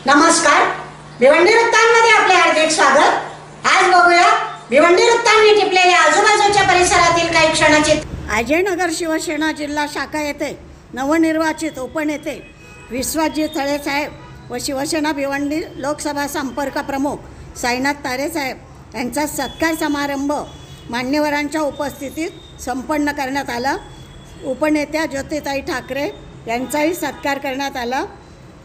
नमस्कार, भिवंडी वृत्तांमध्ये आपले हार्दिक स्वागत। आज बघूया भिवंडी वृत्तांनी टिपलेल्या आजूबाजूच्या परिसरातील काही क्षणाची। अजयनगर शिवसेना जिल्हा शाखा येथे नवनिर्वाचित उपनेते विश्वासजी थळे साहेब व शिवसेना भिवंडी लोकसभा संपर्क प्रमुख साईनाथ तारे साहेब यांचा सत्कार समारंभ मान्यवरांच्या उपस्थितीत संपन्न करण्यात आला। उपनेत्या ज्योतिताई ठाकरे यांचाही सत्कार करण्यात आला।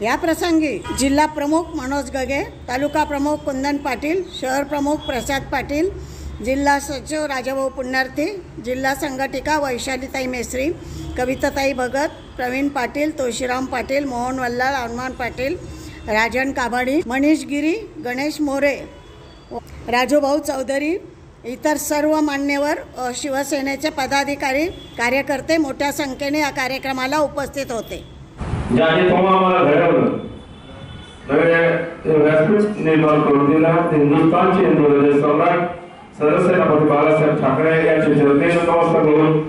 या प्रसंगी जिल्हा प्रमुख मनोज गगे, तालुका प्रमुख कुंदन पाटील, शहर प्रमुख प्रसाद पाटील, जिल्हा सचिव राजाभाऊ पुण्यार्थी, जिल्हा संघटिका वैशालीताई मेस्त्री, कविताताई भगत, प्रवीण पाटील, तुळशीराम पाटील, मोहन वल्लाळ, हनुमान पाटील, राजन काभाडी, मनीष गिरी, गणेश मोरे, राजूभाऊ चौधरी, इतर सर्व मान्यवर शिवसेनेचे पदाधिकारी कार्यकर्ते मोठ्या संख्येने या कार्यक्रमाला उपस्थित होते। ज्याने आम्हाला घडवलं नवे व्यासपीठ निर्माण करून दिला हिंदुस्थानचे हिंदू सम्राट सरसेनापती बाळासाहेब ठाकरे यांचे चरणी नमस्कार करून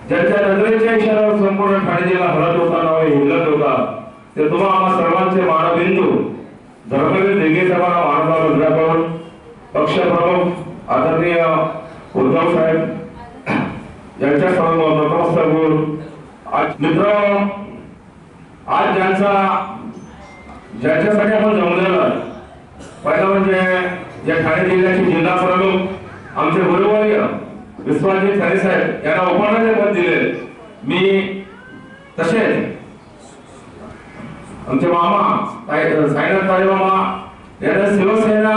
ज्यांच्या नजरेच्या इशाऱ्यावर संपूर्ण ठाणे जिल्हा हलत होता नव्हे हिंदत होता ते तुम्हा आम्हा सर्वांचे मानबिंदू धर्मवीर दिघे साहेबांना मानता मुद्रा करून पक्षप्रमुख आदरणीय उद्धव साहेब यांच्या समोर नमस्कार करून आज मित्र आज ज्यांच्यासाठी आपण जमलेलो आहे पहिला म्हणजे या ठाणे जिल्ह्याचे जिल्हा प्रमुख आमचे गुरुवर्य विश्वासजी थळे साहेब यांना उपनेते पद दिले। मी तसेच आमचे मामा साईनाथ तारे मामा यांना शिवसेना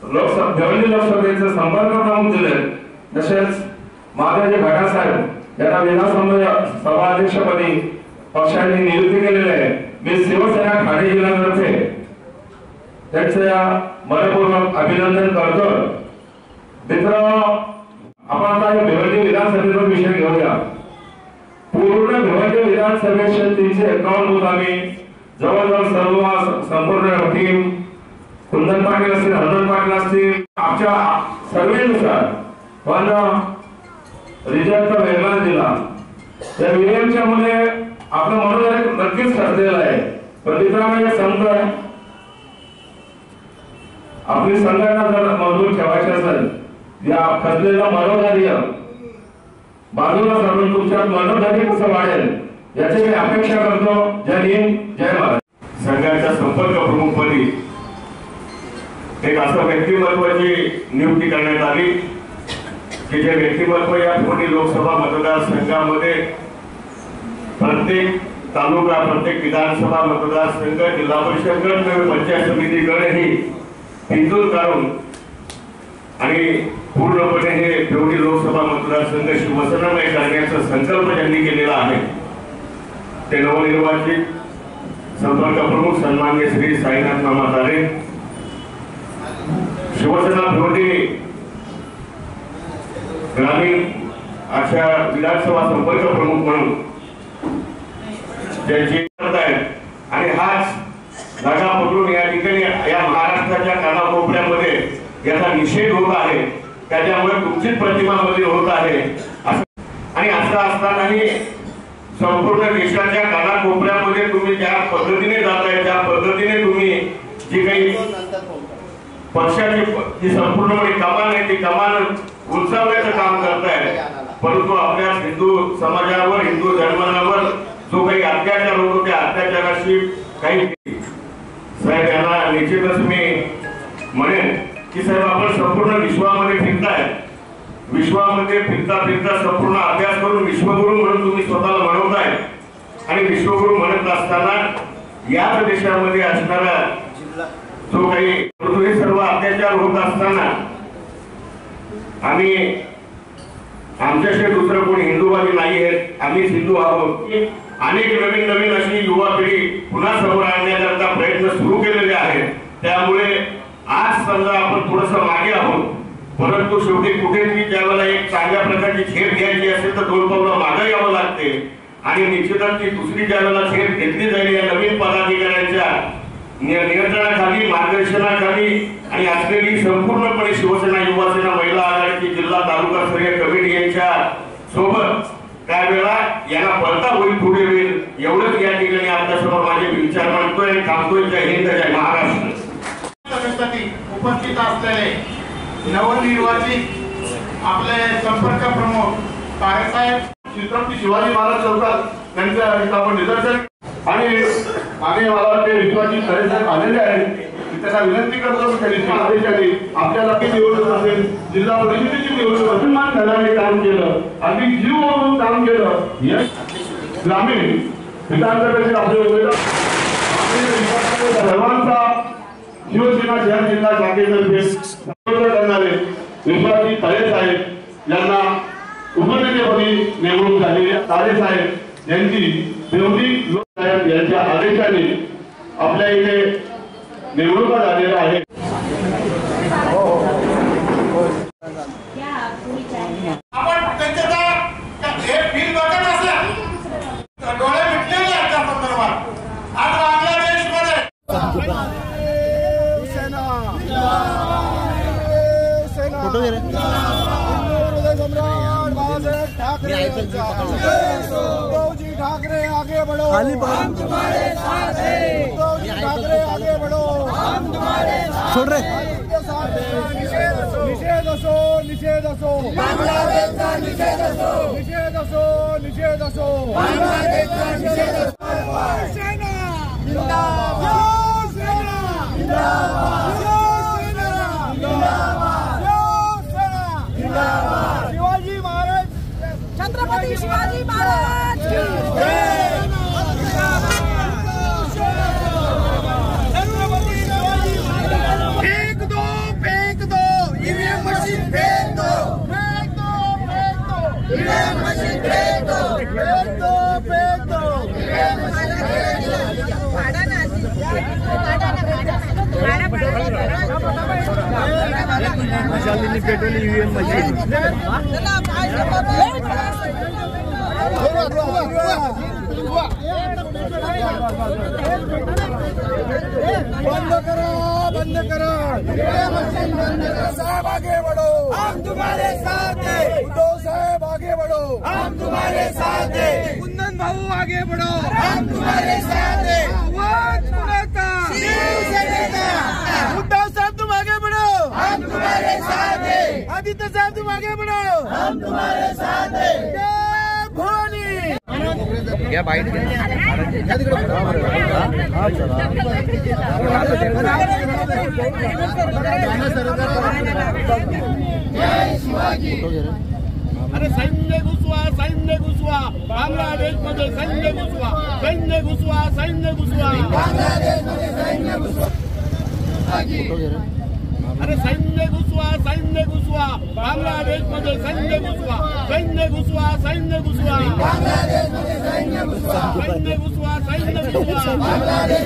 भिवंडी लोकसभेचे संपर्क प्रमुख दिले। तसेच माधवजी घाटा साहेब यांना विधानसभा अध्यक्षपदी पक्षाने नियुक्ती केलेली आहे। मी शिवसेना ठाणे जिल्ह्यातर्फे त्यांचे मनपूर्वक अभिनंदन करतो। मित्र आपण आता भिवंडी विधानसभेचा विषय घेऊया। पूर्ण भिवंडी विधानसभेचे 351 बूथ आम्ही जवळजवळ सर्व संपूर्ण टीम कुंदन पाटील असतील, हनुमान पाटील असतील, आमच्या सर्वेनुसार पण रिझल्ट वेगळा दिला। त्या विलियमच्या मध्ये आपलं मनोधैर्य नक्कीच ठरलेलं आहे। पण मित्रांनो संघ आपली संघटना जर मजबूत ठेवायची असेल या खचलेला मनोधैर्य बाजूला सारून तुमच्या मनोधैर्य कसं वाढेल याची मी अपेक्षा करतो। जय हिंद, जय महाराष्ट्र। संघाच्या संपर्क प्रमुखपदी एक असं व्यक्तिमत्वाची नियुक्ती करण्यात आली की जे व्यक्तिमत्व या भिवंडी लोकसभा मतदारसंघामध्ये प्रत्येक तालुका, प्रत्येक विधानसभा मतदारसंघ, जिल्हा परिषद गट, पंचायत समिती गण ही पिंजून काढून आणि पूर्णपणे हे भिवंडी लोकसभा मतदारसंघ शिवसेनामय करण्याचा संकल्प ज्यांनी केलेला आहे ते नवनिर्वाचित संपर्क प्रमुख सन्माननीय श्री साईनाथ मामा तारे, शिवसेना भिवंडी ग्रामीण अशा विधानसभा संपर्क प्रमुख म्हणून ज्यांची करत आहेत आणि हाच जागा पकडून या ठिकाणी या महाराष्ट्राच्या कानाकोपऱ्यामध्ये याचा निषेध होत आहे। त्याच्यामुळे तुमचीच प्रतिमा मध्ये होत आहे आणि असं असतानाही संपूर्ण देशाच्या कानाकोपऱ्यामध्ये तुम्ही ज्या पद्धतीने जाताय त्या पद्धतीने तुम्ही जी काही पक्षाची जी संपूर्णपणे कमान आहे ती कमान उंचावण्याचं काम करताय। परंतु आपल्या हिंदू समाजावर, हिंदू धर्मावर जो काही अत्याचार होतो त्या अत्याचाराशी काही साहेब यांना निश्चितच मी म्हणेन की साहेब आपण संपूर्ण विश्वामध्ये फिरताय, विश्वामध्ये फिरता फिरता संपूर्ण अभ्यास करून विश्वगुरु म्हणून तुम्ही स्वतःला म्हणवताय आणि विश्वगुरु म्हणत असताना याच देशामध्ये असणारा जो काही हे सर्व अत्याचार होत असताना आम्ही आमच्याशी दुसरं कोणी हिंदूवादी नाही आहेत, आम्हीच हिंदू आहोत। अनेक नवीन नवीन अशी युवा पिढी पुन्हा समोर आणण्याकरता प्रयत्न सुरू केलेले आहेत। त्यामुळे आज समजा आपण थोडस मागे आहोत, परंतु शेवटी कुठेतरी ज्यावेळेला एक चांगल्या प्रकारची झेप घ्यायची असेल तर 2 पावलं मागे यावं लागते आणि निश्चितच ती दुसरी ज्यावेळेला झेप घेतली जाईल या नवीन पदाधिकाऱ्यांच्या नियंत्रणाखाली, मार्गदर्शनाखाली आणि असलेली संपूर्णपणे शिवसेना, युवासेना, महिला आघाडीची जिल्हा तालुकास्तरीय कमिटी यांच्या सोबत त्यावेळेला याला पडता होईल, पुढे होईल एवढंच या ठिकाणी आपल्या समोर माझे विचार मांडतोय आणि थांबतोय. जय हिंद, जय महाराष्ट्र. उपस्थित असलेले नवनिर्वाचित आपले संपर्क प्रमुख बाळासाहेब छत्रपती शिवाजी महाराज चौकात त्यांच्या इथं आपण निदर्शन आणि मला वाटते विश्वाची खरे साहेब आलेले आहेत. त्यांना विनंती करतो की त्यांनी आदेशाने आपल्याला किती निवडणूक असेल, जिल्हा परिषदेची निवडणूक अभिमान धनाने काम केलं, अगदी जीव म्हणून काम केलं. ग्रामीण विधानसभेचे आपले उमेदवार सर्वांचा शिवसेना शहर जिल्हा शाखेतर्फे करणारे विश्वाजी खरे साहेब यांना उपनेतेपदी नेमणूक झालेली तारे साहेब यांची देवदी लोकसाहेब यांच्या आदेशाने आपल्या इथे नेमणुका झालेल्या आहेत. आपण त्यांच्या हे बिल बघत असलं डोळे मिटलेले आहेत त्या संदर्भात. आज बांगलादेशमध्ये उद्धवजी ठाकरे आगे बढ़ो, हम तुम्हारे साथ हैं. उद्धवजी ठाकरे आगे बढ़ो, हम तुम्हारे छोड़ रहे निषेध असो बांगलादेशचा निषेध असो बांगलादेशचा निषेध असो. सेना जिंदाबाद, सेना जिंदाबाद, शिवाजी महाराज, छत्रपती शिवाजी महाराज की जय. फेंक दो ईवीएम मशीन, फेंक दो ईवीएम मशीन, फेंक दो पेट्रोल ईवीएम मशीन बंद करो. साहब आगे बढ़ो, हम तुम्हारे साथ हैं. उद्धव साहब आगे बढ़ो, हम तुम्हारे साथ हैं. कुंदन भाऊ आगे बढ़ो, हम तुम्हारे साथ हैं. उद्धव साहब तुम आगे बढ़ो, हम तुम्हारे साथ हैं. आदित्य साहब तुम आगे बढ़ो, हम तुम्हारे साथ हैं. जय भवानी. क्या बाइट अरे सैन्य घुसवा बांगलादेश मध्ये, सैन्य घुसवा बांगलादेश मध्ये, सैन्य घुसवा. अरे सैन्य घुसवा बांगलादेश मध्ये, सैन्य घुसवा बांगलादेश मध्ये, सैन्य घुसवा बांगलादेश.